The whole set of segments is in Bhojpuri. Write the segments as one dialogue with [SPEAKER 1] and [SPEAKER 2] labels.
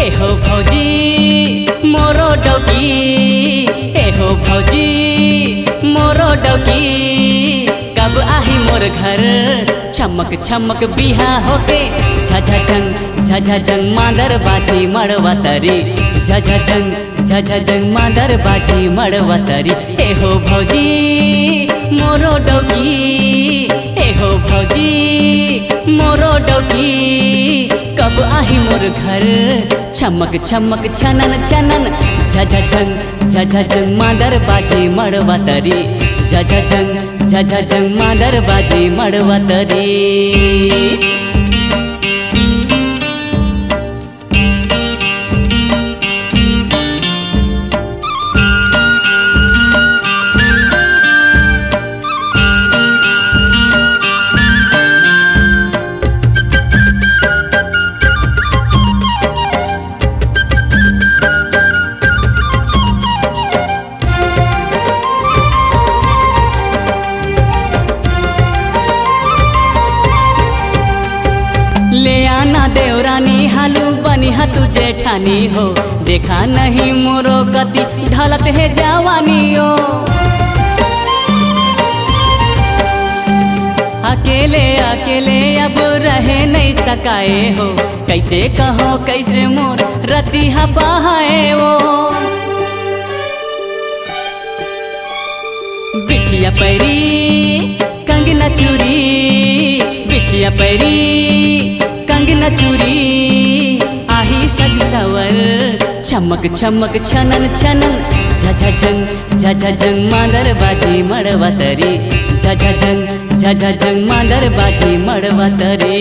[SPEAKER 1] एहो भौजी मोरो डौकी, एहो भौजी मोरो डौकी, कब आही मोर घर छमक छमक बिहा होके। झझझंग मांदर बाजी मड़वा तरी, झझझंग मांदर बाजी मड़वा तरी। एहो भौजी मोरो डौकी, एहो भौजी मोरो डौकी, कब आही मोर घर छमक छमक छनन छनन। झझझंग मांदर बाजी मड़वा तरी, झझझंग मांदर बाजी मड़वा तरी। ले आना देवरानी हालू बनी हा तू जेठानी हो। देखा नहीं मोरो गति ढलत है जवानी हो। अकेले अकेले अब रहे नहीं सकाए हो। कैसे कहो कैसे मोर रति हा बहाए वो। बिछिया पैरी कंगना चूरी, बिछिया पैरी कंगना चूरी, आही सज सवर छमक छमक छनन छनन। झझझंग मांदर बाजी मड़वा तरी, झझझंग मांदर बाजी मड़वा तरी।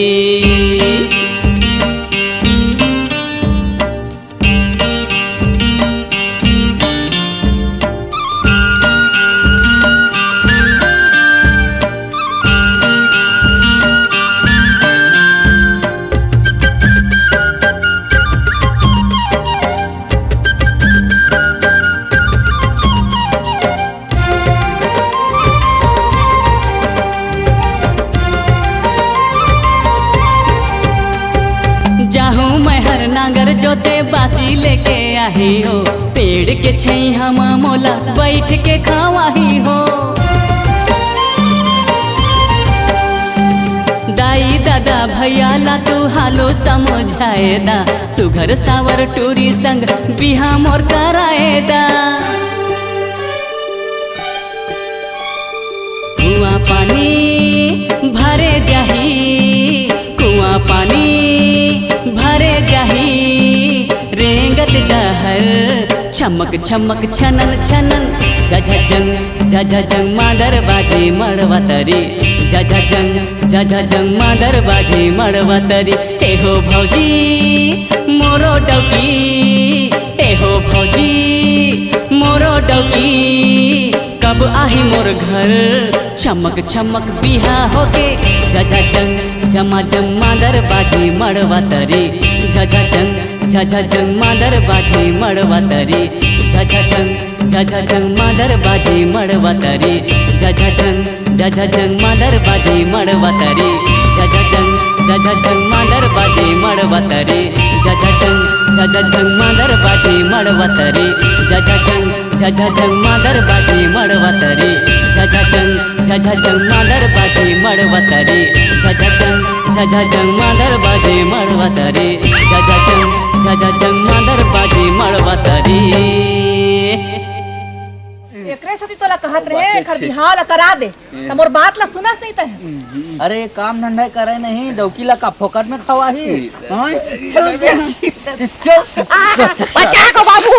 [SPEAKER 1] जाहूँ मैं हर नांगर जोते बासी लेके आही हो। पेड़ के छैया मोला बैठ के खावाही हो। दाई दादा भैया ला तू हालो समझाएदा। सुघर सावर टूरी संग बिहा मोर कराएदा। कुआं पानी भरे जाही, कुआं पानी भरे जाही, रेंगत डहर छमक छमक छनन छनन। झझझंग मांदर बाजी मड़वा तरी, झझझंग मांदर बाजी मड़वा तरी। एहो भौजी मोरो डौकी, एहो भौजी मोरो डौकी, कब आही मोर घर छमक छमक बिहा होके। झझझंग मांदर बाजी मड़वा तरी, झझझंग मांदर बाजी मड़वा तरी, झझझंग मांदर बाजी मड़वा तरी, झझझंग मांदर बाजी मड़वा तरी, झझझंग मांदर बाजी मड़वा तरी, झझझंग मांदर बाजी मड़वा तरी, झझझंग मांदर बाजी मड़वा तरी, झझझंग मांदर बाजी मड़वा तरी, झझझंग मांदर बाजी मड़वा तरी, झझझंग मांदर बाजी मड़वा तरी।
[SPEAKER 2] एकरे से तोला कहत रहे खर बिहाव ला करा दे त मोर बात ला सुनस नहीं तहे।
[SPEAKER 3] अरे काम धंधा करे नहीं डौकी ला का फोकट में खवाही।
[SPEAKER 2] बचा को बाबू।